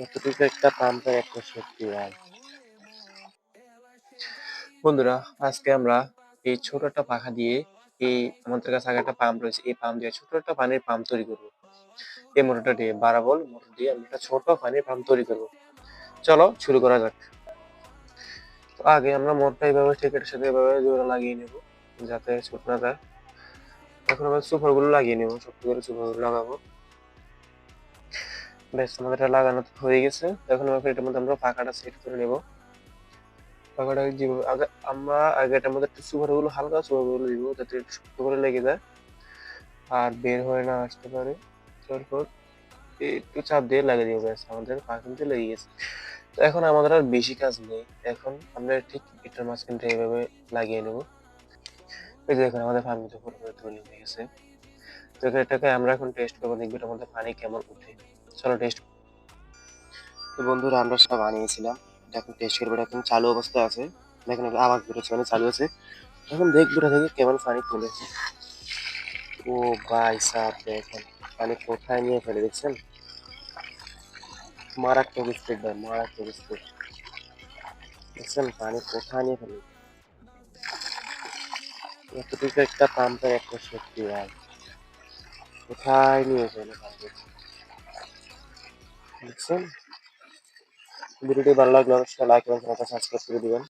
এতটুকু একটা পাম্পের একটা শক্তি ভাই। বন্ধুরা, আজকে আমরা এই ছোট একটা পাখা দিয়ে এই আমাদের কাছে আগে একটা পাম্প রয়েছে, এই পাম্প দিয়ে ছোট একটা পানির পাম্প তৈরি করব। এই মোটরটা দিয়ে 12 ভোল্ট মোটর দিয়ে আমরা একটা ছোট পানির পাম্প তৈরি করব। চলো শুরু করা যাক। তো আগে আমরা মোটরটা এইভাবে সকেটের সাথে এভাবে জোড়া লাগিয়ে নেব যাতে ছুট না যায়। এখন আমরা সুপার গুলো লাগিয়ে নেব, শক্ত করে সুপার গুলো লাগাবো। ব্যাস আমাদের এটা লাগানো হয়ে গেছে। এখন এটার মধ্যে আমরা পাখাটা সেট করে নেব। পাখাটা যেভাবে আগে আমরা এটার মধ্যে একটু সুপার গুলো হালকা সুপার গুলো দিব যাতে একটু শক্ত করে লেগে যায় আর বের হয়ে না আসতে পারে। তারপর একটু চাপ দিয়ে লাগিয়ে দিব, ব্যাস আমাদের পা কিন্তু লেগে গেছে। তো এখন আমাদের আর বেশি কাজ নেই, এখন আমরা ঠিক এটার মাঝখানটা এইভাবে লাগিয়ে নেব। এই যে দেখুন আমাদের পানি কিন্তু পুরোপুরি তৈরি হয়ে গেছে। তো এটাকে আমরা এখন টেস্ট করবো, দেখবো এটার মধ্যে পানি কেমন উঠে। চলো টেস্ট। তো বন্ধুরা আমরা সব বানিয়েছিলাম, এটা এখন টেস্ট করবো। এটা এখন চালু অবস্থায় আছে, দেখেন আওয়াজ বেরোচ্ছে মানে চালু আছে। এখন দেখবো এটা থেকে কেমন পানি তুলেছে। ও ভাই সাহেব দেখেন পানি কোথায় নিয়ে ফেলে, দেখছেন? মারাত্মক স্পিড ভাই, মারাত্মক স্পিড। দেখছেন পানি কোথায় নিয়ে ফেলে? এতটুকু একটা পাম্পের একটা শক্তি ভাই, কোথায় নিয়ে ফেলে পানি। দেখছেন? ভিডিওটি ভালো লাগলে অবশ্যই লাইক এবং সাবস্ক্রাইব করে দিবেন।